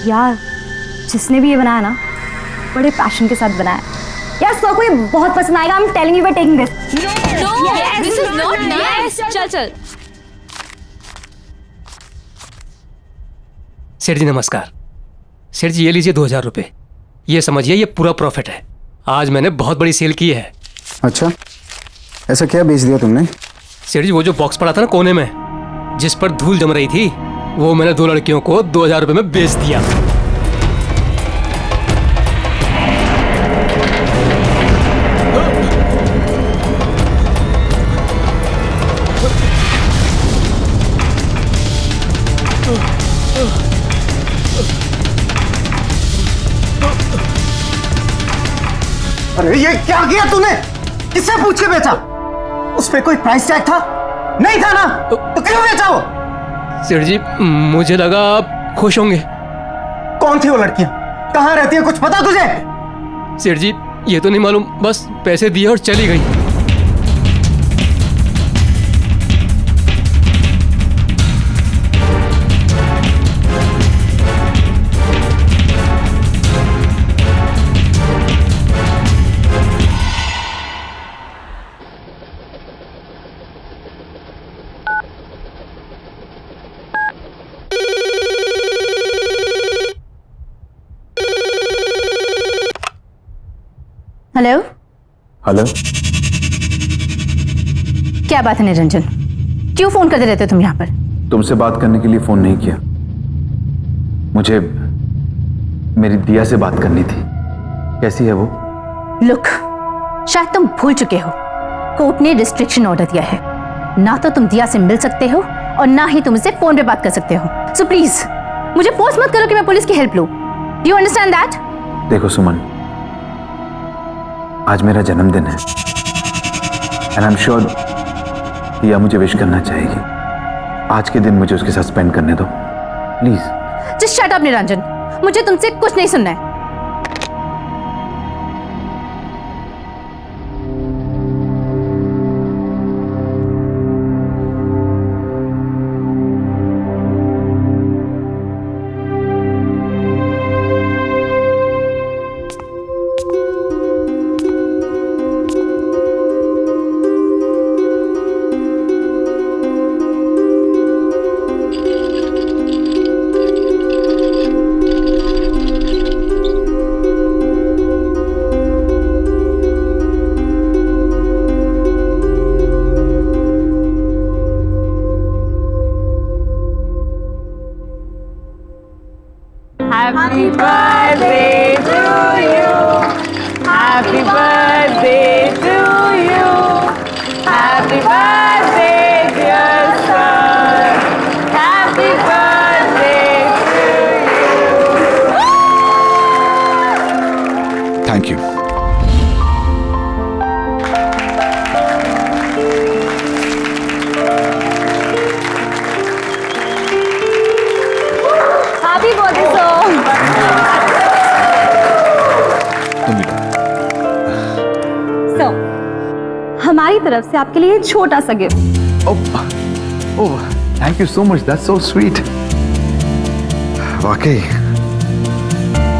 यार जिसने भी ये बनाया ना बड़े पैशन के साथ बनाया यार, सर को ये बहुत पसंद आएगा। I am telling you we are taking this. No this is not nice. चल चल। सेठ जी नमस्कार। सेठ जी ये लीजिए 2000 रुपये, ये समझिए ये पूरा प्रॉफिट है। आज मैंने बहुत बड़ी सेल की है। अच्छा, ऐसा क्या बेच दिया तुमने? सेठ जी वो जो बॉक्स पड़ा था ना कोने में, जिस पर धूल जम रही थी, वो मैंने 2 लड़कियों को 2000 रुपये में बेच दिया। अरे ये क्या किया तूने? किससे पूछ के बेचा? उस पे कोई प्राइस टैग था? नहीं था ना? तो क्यों बेचा वो? सेठ जी मुझे लगा आप खुश होंगे। कौन थी वो लड़कियां? कहाँ रहती है, कुछ पता तुझे? सेठ जी ये तो नहीं मालूम, बस पैसे दिए और चली गई। हेलो हेलो, क्या बात है निरंजन, क्यों फोन करते रहते हो तुम यहाँ पर? तुमसे बात करने के लिए फोन नहीं किया, मुझे मेरी दिया से बात करनी थी। कैसी है वो? लुक, शायद तुम भूल चुके हो, कोर्ट ने रिस्ट्रिक्शन ऑर्डर दिया है। ना तो तुम दिया से मिल सकते हो और ना ही तुम इससे फोन पे बात कर सकते हो। सो प्लीज मुझे फोर्स मत करो कि मैं पुलिस की हेल्प लूं। Do you understand that? देखो सुमन, आज मेरा जन्मदिन है एंड आई एम श्योर दिया मुझे विश करना चाहेगी। आज के दिन मुझे उसके साथ स्पेंड करने दो please. Just shut up Niranjan, मुझे तुमसे कुछ नहीं सुनना है। Happy birthday to you. Happy birthday to you. Happy birthday, dear son. Happy birthday to you. Thank you. Happy birthday sir. Sir, हमारी तरफ से आपके लिए छोटा सा gift. Oh thank you so much, that's so sweet. वाकई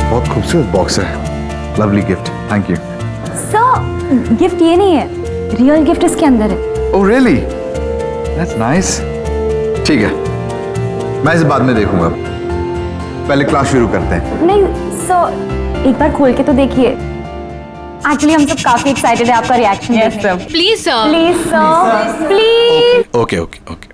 बहुत खूबसूरत बॉक्स है, lovely gift, thank you. Sir gift ये नहीं है, रियल गिफ्ट इसके अंदर है। Oh really, that's nice. ठीक है, मैं इसे बाद में देखूंगा, पहले क्लास शुरू करते हैं। नहीं सर, एक बार खोल के तो देखिए। एक्चुअली हम सब काफी एक्साइटेड है आपका रिएक्शन देखने। Please sir. Please sir, please. Okay okay okay.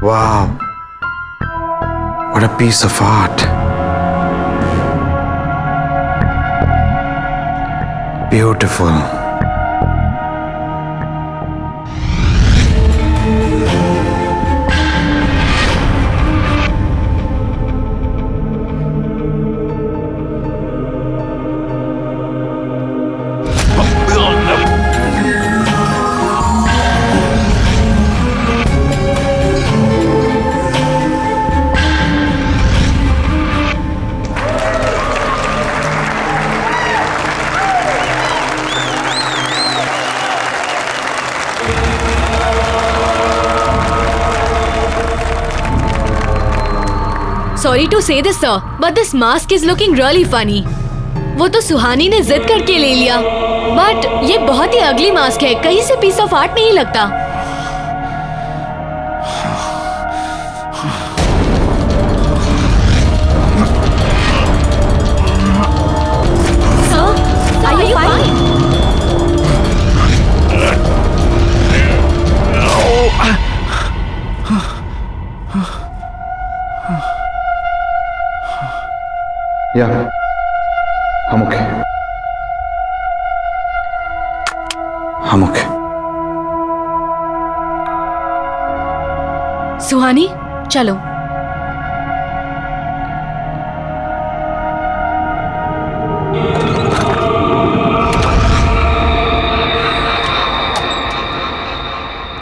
Wow, what a piece of art. Beautiful. sorry to say this, sir, but this mask is looking really funny. वो तो सुहानी ने जिद करके ले लिया, बट ये बहुत ही अगली मास्क है, कहीं से पीस ऑफ आर्ट नहीं लगता। Sir, are you fine? या हम ओके, हम ओके। सुहानी, चलो।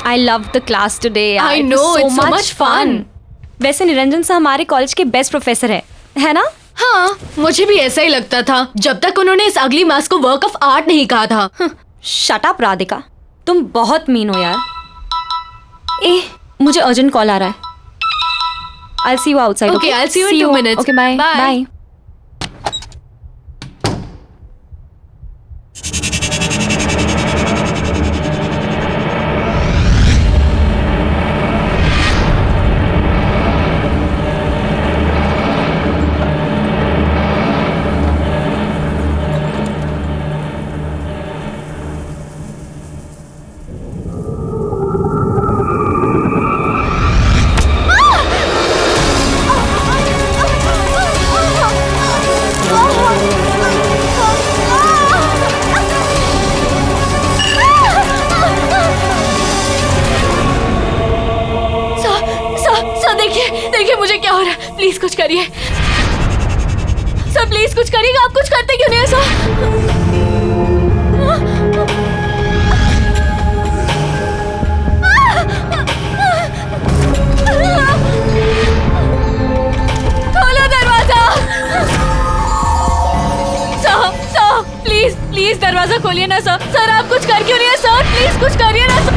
I loved the class today. I It was know, it's so much fun. वैसे निरंजन सर हमारे कॉलेज के बेस्ट प्रोफेसर है ना? हाँ, मुझे भी ऐसा ही लगता था जब तक उन्होंने इस अगली मास्क को वर्क ऑफ आर्ट नहीं कहा था। शट अप राधिका, तुम बहुत मीन हो यार। मुझे अर्जेंट कॉल आ रहा है। I'll see you outside. Okay, I'll see you in 2 minutes. Okay, bye. Bye. Bye. देखिए मुझे क्या हो रहा है, प्लीज कुछ करिए सर, प्लीज कुछ करिएगा। आप कुछ करते क्यों नहीं है सर? खोलो दरवाजा सर, प्लीज प्लीज दरवाजा खोलिए ना सर। सर आप कुछ कर क्यों नहीं है सर? प्लीज कुछ करिए ना सर।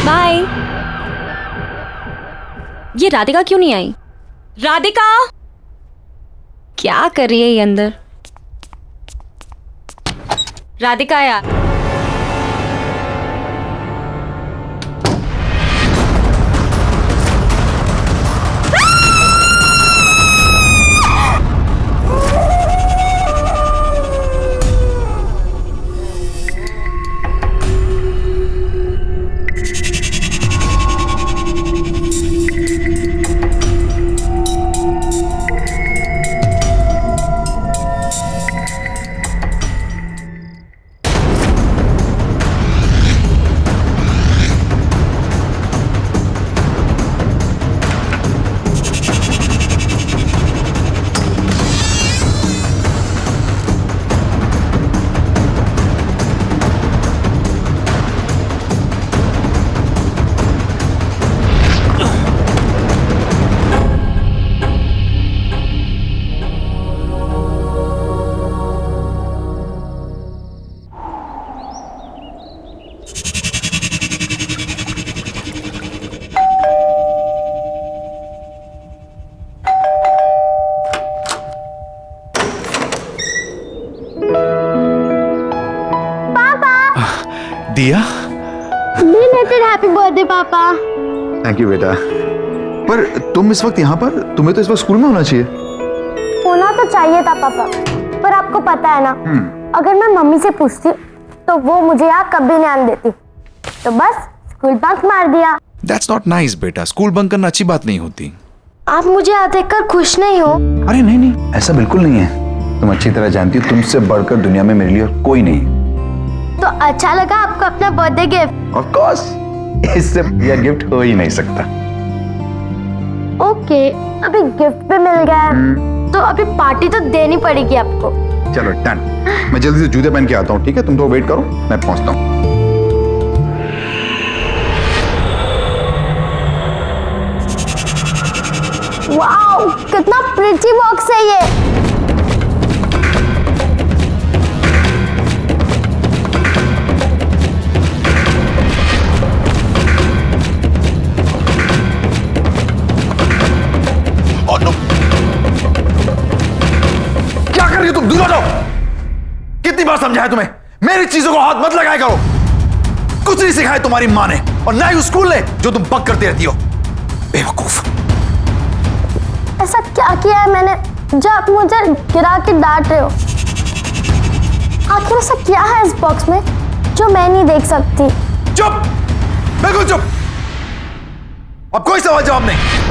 बाय। ये राधिका क्यों नहीं आई? राधिका क्या कर रही है ये अंदर? राधिका यार, दिया, बिलेटेड हैप्पी बर्थडे पापा। थैंक यू बेटा। पर तुम इस वक्त यहाँ पर, तुम्हें तो इस वक्त स्कूल में होना चाहिए। होना तो चाहिए था पापा, पर आपको पता है ना, अगर मैं मम्मी से पूछती तो वो मुझे यहाँ कभी नहीं आने देती, तो बस स्कूल बंक मार दिया। That's not nice बेटा, स्कूल बंक करना अच्छी बात नहीं होती। आप मुझे यहाँ देखकर खुश नहीं हो? अरे नहीं नहीं, ऐसा बिल्कुल नहीं है। तुम अच्छी तरह जानती हो, तुमसे बढ़कर दुनिया में मेरे लिए और कोई नहीं। तो अच्छा लगा आपको अपना बर्थडे गिफ्ट? ऑफ कोर्स, इससे यह गिफ्ट हो ही नहीं सकता। ओके, अभी गिफ्ट भी मिल गया, तो अभी पार्टी तो देनी पड़ेगी आपको। चलो डन, मैं जल्दी से जूते पहन के आता हूँ, ठीक है? तुम तो वेट करो, मैं पहुंचता हूँ। वाओ, वाओ, कितना प्रिटी बॉक्स है ये। और नो, क्या कर रही हो तुम? दूर हो जाओ। कितनी बार समझाया तुम्हें, मेरी चीजों को हाथ मत लगाया करो। कुछ नहीं सिखाया तुम्हारी माँ ने और ना ही उस स्कूल ने जो तुम बक करती रहती हो। बेवकूफ। ऐसा क्या किया है मैंने जो आप मुझे गिरा के डांट रहे हो? आखिर ऐसा क्या है इस बॉक्स में जो मैं नहीं देख सकती? चुप, बिल्कुल चुप। अब कोई सवाल जवाब नहीं।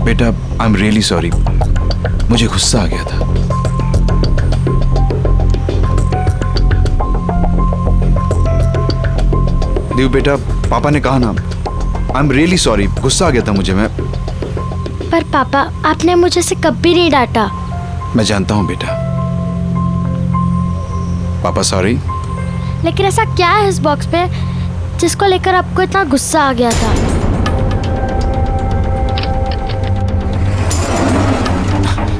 बेटा आई एम रियली सॉरी, मुझे गुस्सा आ गया था। देव बेटा, पापा ने कहा ना, आई एम रियली सॉरी, गुस्सा आ गया था मुझे। मैं पर पापा, आपने मुझे से कभी नहीं डांटा। मैं जानता हूं बेटा। पापा सॉरी। लेकिन ऐसा क्या है इस बॉक्स पे जिसको लेकर आपको इतना गुस्सा आ गया था?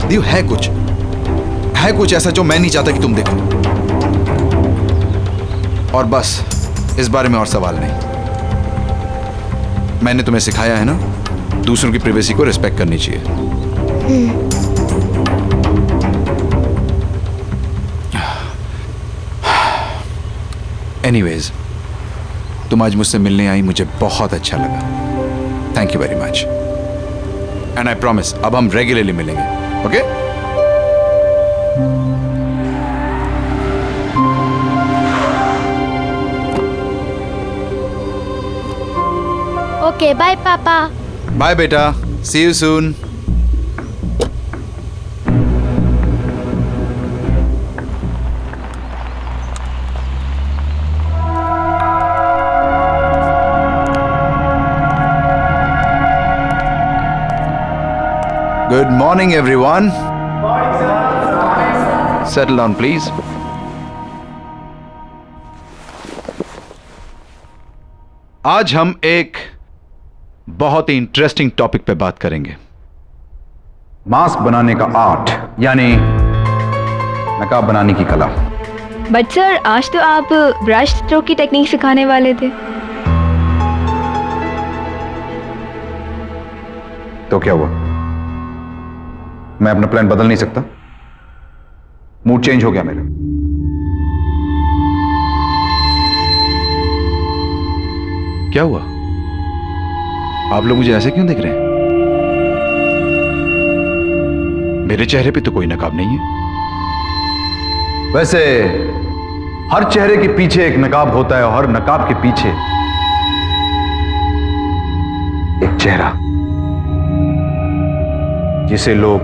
देव, है कुछ ऐसा जो मैं नहीं चाहता कि तुम देखो। और बस इस बारे में और सवाल नहीं। मैंने तुम्हें सिखाया है ना, दूसरों की प्राइवेसी को रिस्पेक्ट करनी चाहिए। एनीवेज, तुम आज मुझसे मिलने आई, मुझे बहुत अच्छा लगा। Thank you very much. And I promise, अब हम रेगुलरली मिलेंगे। ओके? ओके, बाय पापा। बाय बेटा, see you soon. Good morning, everyone. Settle down, please. आज हम एक बहुत ही इंटरेस्टिंग टॉपिक पे बात करेंगे। मास्क बनाने का आर्ट, यानी नकाब बनाने की कला। बट सर, आज तो आप ब्रश स्ट्रोक की टेक्निक सिखाने वाले थे। तो क्या हुआ? मैं अपना प्लान बदल नहीं सकता? मूड चेंज हो गया मेरा। क्या हुआ? आप लोग मुझे ऐसे क्यों देख रहे हैं? मेरे चेहरे पे तो कोई नकाब नहीं है। वैसे हर चेहरे के पीछे एक नकाब होता है और हर नकाब के पीछे एक चेहरा, जिसे लोग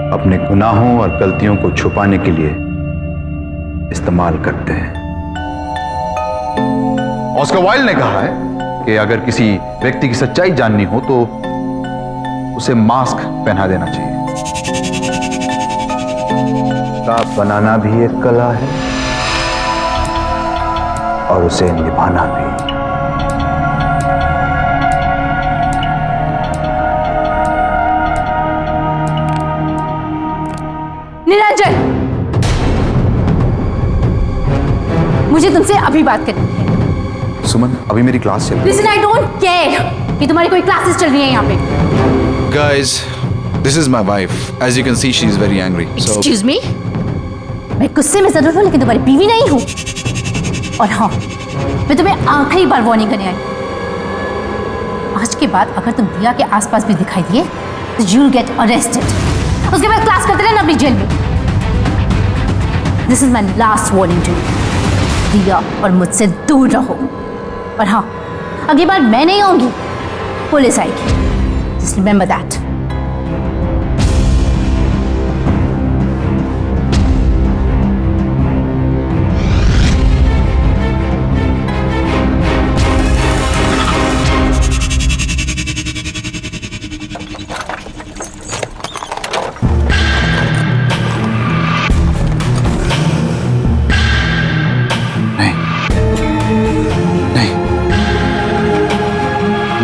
अपने गुनाहों और गलतियों को छुपाने के लिए इस्तेमाल करते हैं। ऑस्कर वाइल्ड ने कहा है कि अगर किसी व्यक्ति की सच्चाई जाननी हो तो उसे मास्क पहना देना चाहिए। नकाब बनाना भी एक कला है और उसे निभाना भी। निरंजन, मुझे तुमसे अभी बात करनी है। सुमन, अभी मेरी क्लास चल रही है। Listen, I don't care कि तुम्हारी कोई क्लासेस चल रही है यहाँ पे। Guys, this is my wife. As you can see, she is very angry. So, Excuse me? मैं गुस्से में जरूर हूँ लेकिन तुम्हारी बीवी नहीं हूँ। और हाँ, मैं तुम्हें आखिरी बार वार्निंग करने आई। आज के बाद अगर तुम दिया के आसपास भी दिखाई दिए तो you'll get arrested। उसके बाद क्लास करते रहना अपनी जेल में। This is my last warning to you। दिया और मुझसे दूर रहो। और हाँ, अगली बार मैं नहीं आऊंगी, पुलिस आएगी। Just remember that।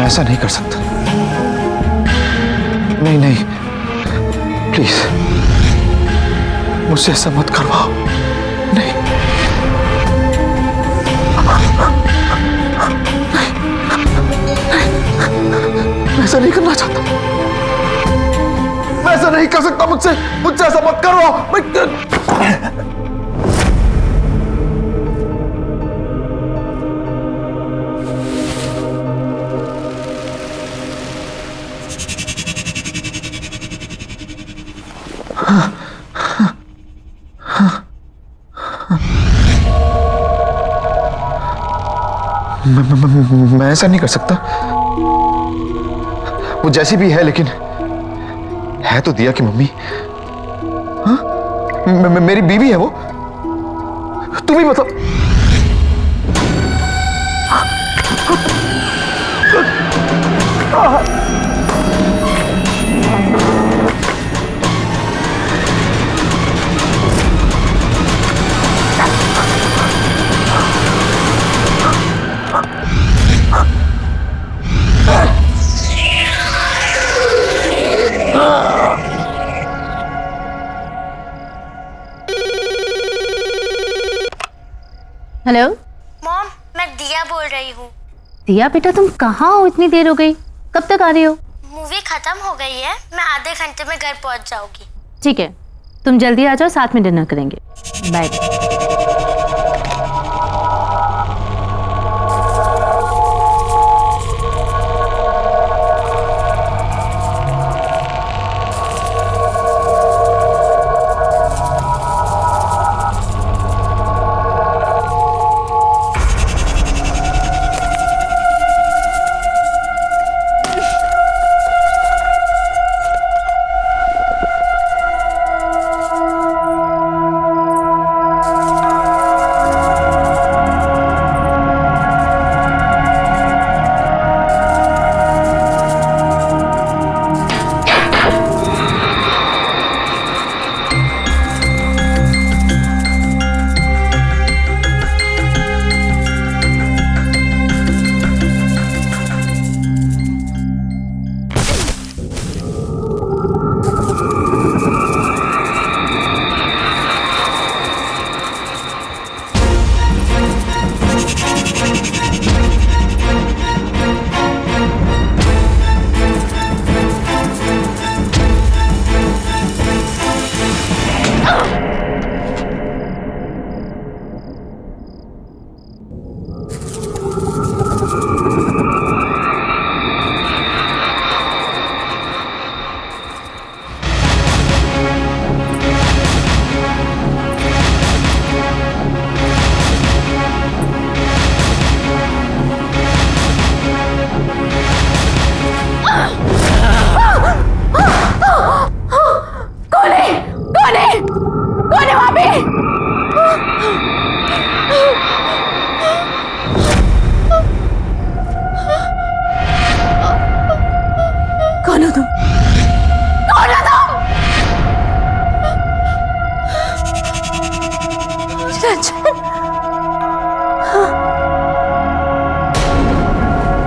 मैं ऐसा नहीं कर सकता। नहीं नहीं, प्लीज मुझसे ऐसा मत करवाओ। नहीं, मैं ऐसा नहीं करना चाहता। मैं ऐसा नहीं कर सकता। मुझसे ऐसा मत करवाओ। मैं ऐसा नहीं कर सकता। वो जैसी भी है, लेकिन है तो दिया की मम्मी। हाँ? मेरी बीवी है वो। तुम ही मतलब हेलो मॉम, मैं दिया बोल रही हूँ। दिया बेटा, तुम कहाँ हो? इतनी देर हो गई, कब तक आ रही हो? मूवी खत्म हो गई है, मैं आधे घंटे में घर पहुँच जाऊंगी। ठीक है, तुम जल्दी आ जाओ, साथ में डिनर करेंगे। बाय।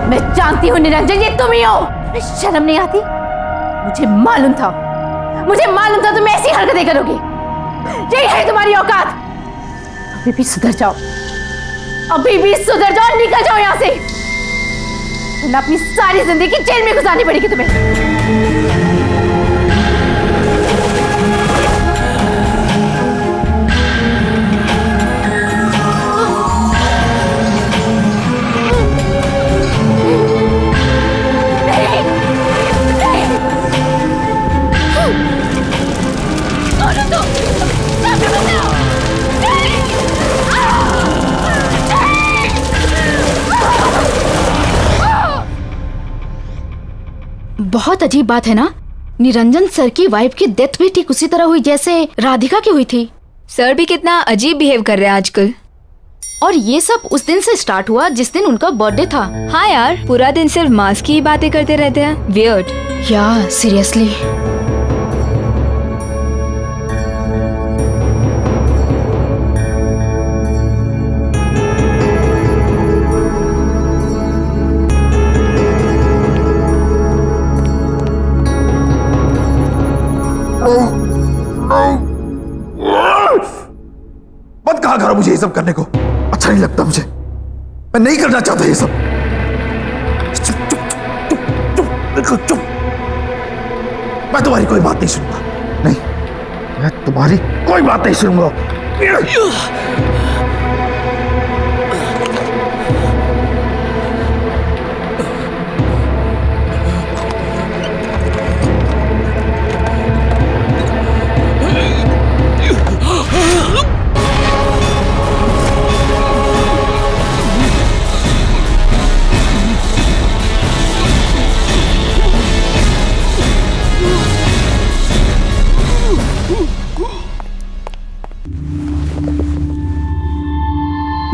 मैं जानती हूँ निरंजन, ये तुम ही हो। शर्म नहीं आती? मुझे मालूम था तुम ऐसी हरकतें करोगे। यही है तुम्हारी औकात। अभी भी सुधर जाओ, निकल जाओ यहाँ से, वरना अपनी सारी जिंदगी जेल में गुजारनी पड़ेगी तुम्हें। बहुत अजीब बात है ना, निरंजन सर की वाइफ की डेथ भी ठीक उसी तरह हुई जैसे राधिका की हुई थी। सर भी कितना अजीब बिहेव कर रहे हैं आजकल। और ये सब उस दिन से स्टार्ट हुआ जिस दिन उनका बर्थडे था। हाँ यार, पूरा दिन सिर्फ मास्क की ही बातें करते रहते हैं। वियर्ड। या सीरियसली। सब करने को अच्छा नहीं लगता मुझे। मैं नहीं करना चाहता ये सब। चुप चुप चुप चुप बिल्कुल चुप। मैं तुम्हारी कोई बात नहीं सुनूंगा। नहीं, मैं तुम्हारी कोई बात नहीं सुनूंगा।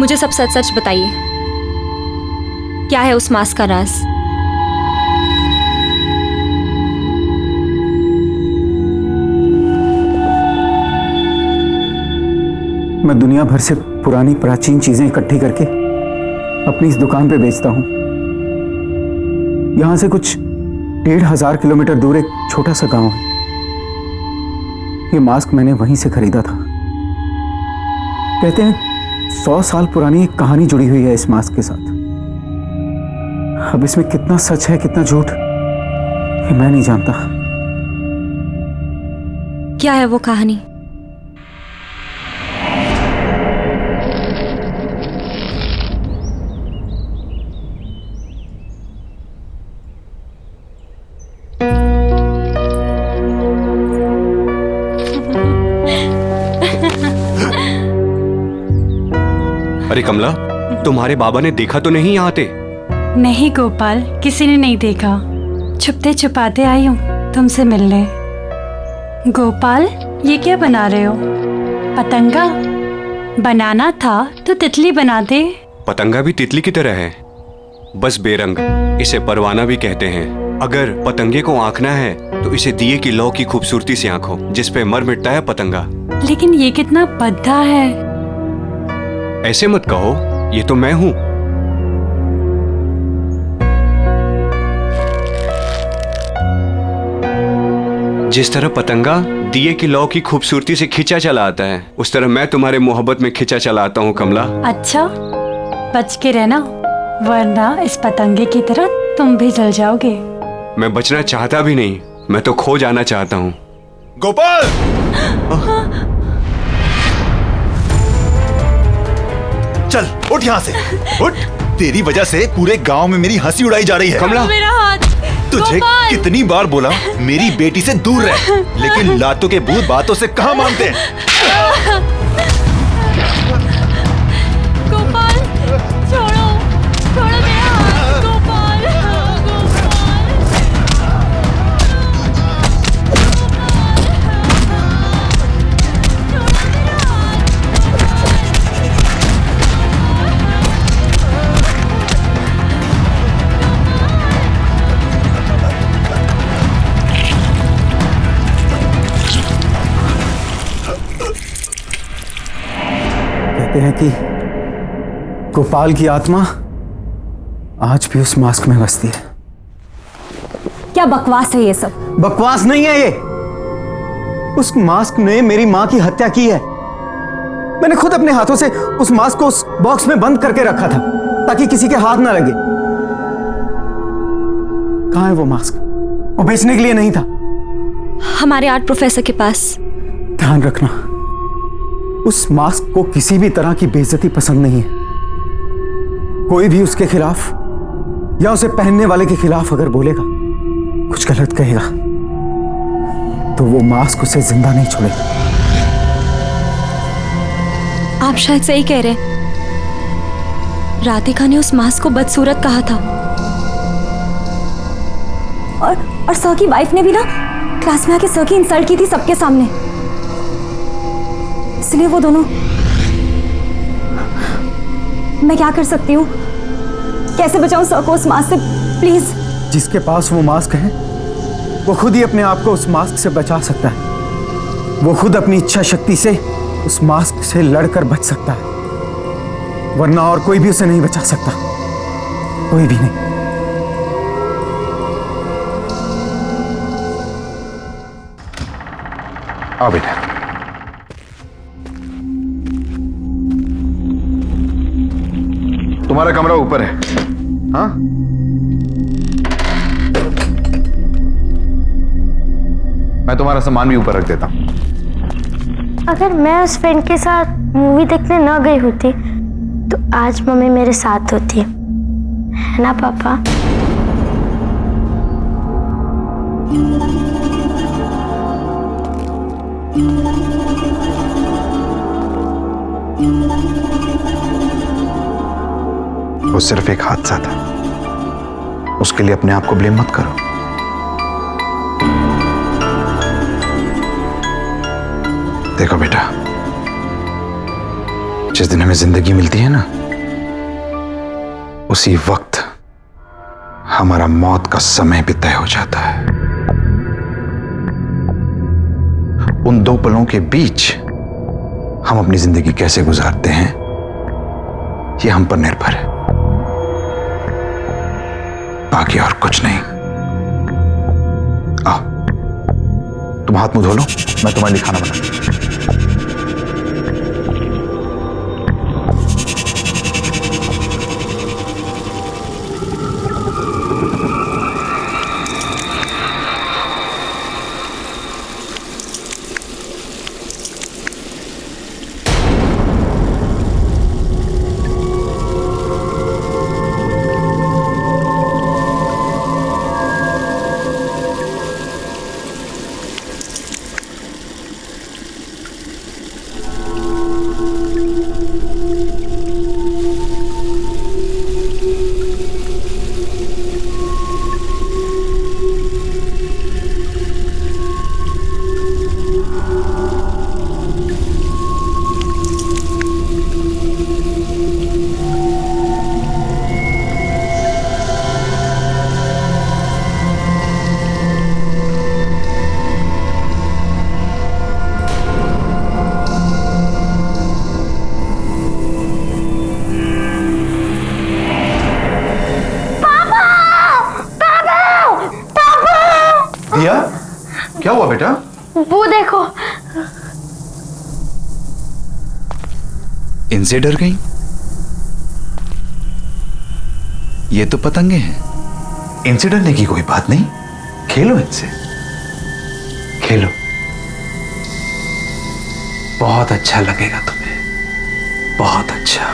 मुझे सब सच सच बताइए, क्या है उस मास्क का राज? मैं दुनिया भर से पुरानी प्राचीन चीजें इकट्ठी करके अपनी इस दुकान पे बेचता हूं। यहां से कुछ 1500 किलोमीटर दूर एक छोटा सा गांव है। ये मास्क मैंने वहीं से खरीदा था। कहते हैं 100 साल पुरानी एक कहानी जुड़ी हुई है इस मास्क के साथ। अब इसमें कितना सच है कितना झूठ ये मैं नहीं जानता। क्या है वो कहानी? अरे कमला, तुम्हारे बाबा ने देखा तो नहीं यहाँ आते? नहीं गोपाल, किसी ने नहीं देखा। छुपते छुपाते आई हूँ तुमसे मिलने। गोपाल, ये क्या बना रहे हो? पतंगा? बनाना था तो तितली बना दे। पतंगा भी तितली की तरह है, बस बेरंग। इसे परवाना भी कहते हैं। अगर पतंगे को आंकना है तो इसे दिए की लौ की खूबसूरती से आंखो, जिस पे मर मिटता है पतंगा। लेकिन ये कितना भद्दा है। ऐसे मत कहो, ये तो मैं हूं। जिस तरह पतंगा दिए की लौ की खूबसूरती से खिंचा चला आता है, उस तरह मैं तुम्हारे मोहब्बत में खिंचा चला आता हूं कमला। अच्छा, बच के रहना, वरना इस पतंगे की तरह तुम भी जल जाओगे। मैं बचना चाहता भी नहीं, मैं तो खो जाना चाहता हूं। गोपाल! चल उठ यहाँ से, उठ। तेरी वजह से पूरे गांव में मेरी हंसी उड़ाई जा रही है। कमला, मेरा हाथ। तुझे कितनी बार बोला मेरी बेटी से दूर रह, लेकिन लातों के भूत बातों से कहाँ मानते हैं। गोपाल, छोड़ो, छोड़ो मेरा हाथ। गोपाल, कहते हैं कि गोपाल की आत्मा आज भी उस मास्क में बसती है। क्या बकवास है ये सब? बकवास नहीं है ये। उस मास्क ने मेरी मां की हत्या की है। मैंने खुद अपने हाथों से उस मास्क को उस बॉक्स में बंद करके रखा था ताकि किसी के हाथ ना लगे। कहां है वो मास्क? वो बेचने के लिए नहीं था। हमारे आर्ट प्रोफेसर के पास। ध्यान रखना, उस मास्क को किसी भी तरह की बेइज्जती पसंद नहीं है। कोई भी उसके खिलाफ या उसे पहनने वाले के खिलाफ अगर बोलेगा, कुछ गलत कहेगा, तो वो मास्क उसे जिंदा नहीं छोड़ेगा। आप शायद सही कह रहे हैं। राधिका ने उस मास्क को बदसूरत कहा था। और सर की वाइफ ने भी ना क्लास में आके सर की इंसल्ट की थी सबके सामने। इसलिए वो दोनों। मैं क्या कर सकती हूँ? कैसे बचाऊं सर को उस मास्क से? प्लीज। जिसके पास वो मास्क है वो खुद ही अपने आप को उस मास्क से बचा सकता है। वो खुद अपनी इच्छा शक्ति से उस मास्क से लड़कर बच सकता है, वरना और कोई भी उसे नहीं बचा सकता। कोई भी नहीं। आओ बेटा। तुम्हारा कमरा ऊपर है। हाँ, मैं तुम्हारा सामान भी ऊपर रख देता हूं। अगर मैं उस फ्रेंड के साथ मूवी देखने न गई होती तो आज मम्मी मेरे साथ होती, है ना पापा? वो सिर्फ एक हादसा था, उसके लिए अपने आप को ब्लेम मत करो। देखो बेटा, जिस दिन हमें जिंदगी मिलती है ना, उसी वक्त हमारा मौत का समय भी तय हो जाता है। उन दो पलों के बीच हम अपनी जिंदगी कैसे गुजारते हैं, ये हम पर निर्भर है, बाकी और कुछ नहीं। आओ, तुम हाथ मुंह धो लो, मैं तुम्हारे लिए खाना बना दूं। दिया, क्या हुआ बेटा? वो देखो। इनसे डर गई? ये तो पतंगे हैं। इनसे डरने की कोई बात नहीं, खेलो इनसे, खेलो, बहुत अच्छा लगेगा तुम्हें, बहुत अच्छा।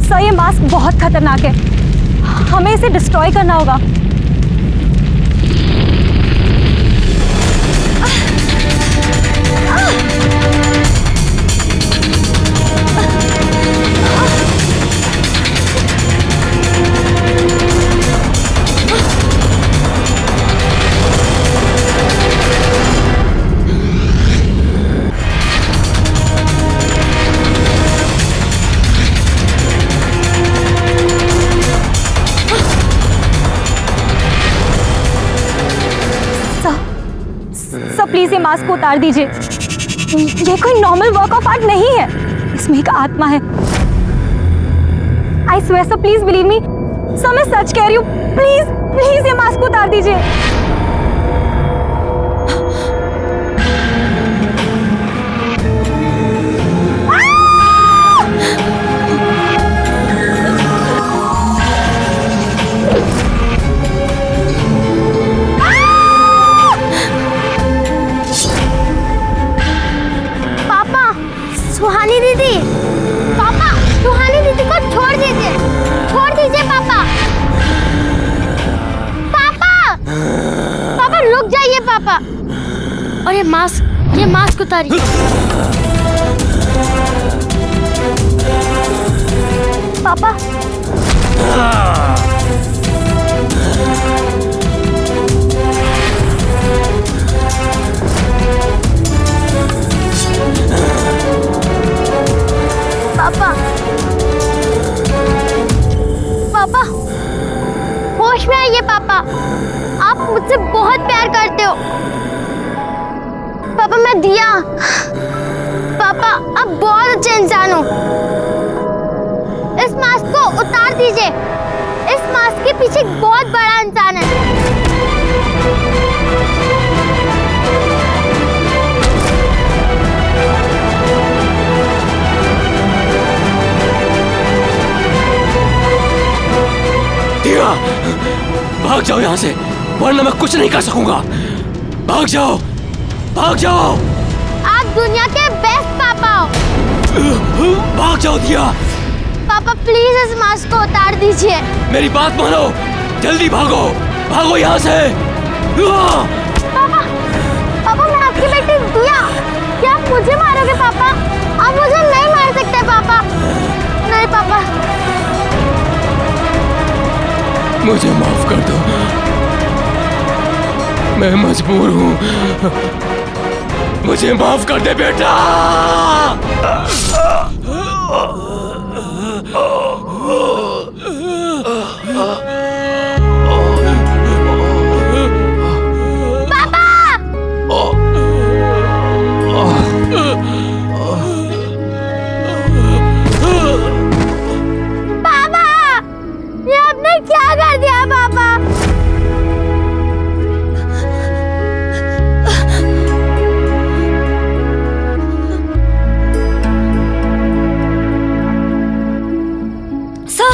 सर ये मास्क बहुत खतरनाक है, हमें इसे डिस्ट्रॉय करना होगा। सर प्लीज ये मास्क को उतार दीजिए, ये कोई नॉर्मल वर्क ऑफ आर्ट नहीं है, इसमें एक आत्मा है। I swear sir, please believe me sir, मैं सच कह रही हूँ, प्लीज प्लीज ये मास्क को उतार दीजिए। सुहानी दीदी, पापा सुहानी दीदी को छोड़ दीजिए पापा। पापा रुक जाइए पापा। और ये मास्क उतारिए। पापा पापा होश में आइए पापा, आप मुझसे बहुत प्यार करते हो। पापा मैं दिया, पापा आप बहुत अच्छे इंसान हो। इस मास्क को उतार दीजिए, इस मास्क के पीछे एक बहुत बड़ा इंसान है। भाग जाओ यहाँ से, वरना मैं कुछ नहीं कर सकूंगा। भाग जाओ, भाग जाओ। आप दुनिया के बेस्ट पापा हो। भाग जाओ दिया। पापा प्लीज इस मास्क को उतार दीजिए। मेरी बात मानो, जल्दी भागो, भागो यहाँ से। पापा मैं आपकी बेटी दिया, क्या आप मुझे मारोगे पापा? आप मुझे नहीं मार सकते पापा। नहीं पापा, मुझे माफ कर दो, मैं मजबूर हूँ, मुझे माफ कर दे बेटा। क्या कर दिया पापा? सर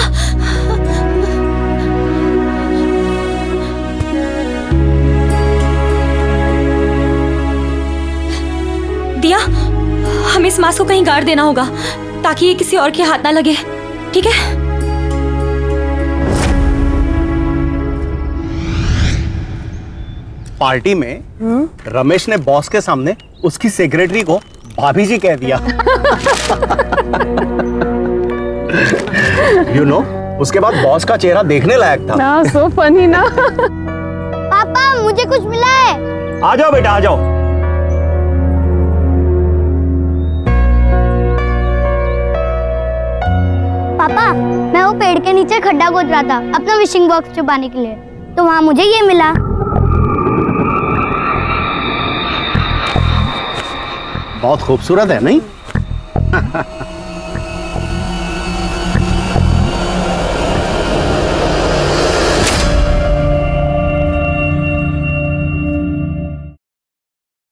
दिया, हमें इस मास्क को कहीं गाड़ देना होगा ताकि ये किसी और के हाथ ना लगे, ठीक है? पार्टी में रमेश ने बॉस के सामने उसकी सेक्रेटरी को भाभी जी कह दिया। You know, उसके बाद बॉस का चेहरा देखने लायक था। ना सो फनी ना। पापा मुझे कुछ मिला है। आ जाओ बेटा, आ जाओ। पापा मैं वो पेड़ के नीचे खड्डा खोद रहा था अपना विशिंग बॉक्स छुपाने के लिए, तो वहाँ मुझे ये मिला। बहुत खूबसूरत है नहीं?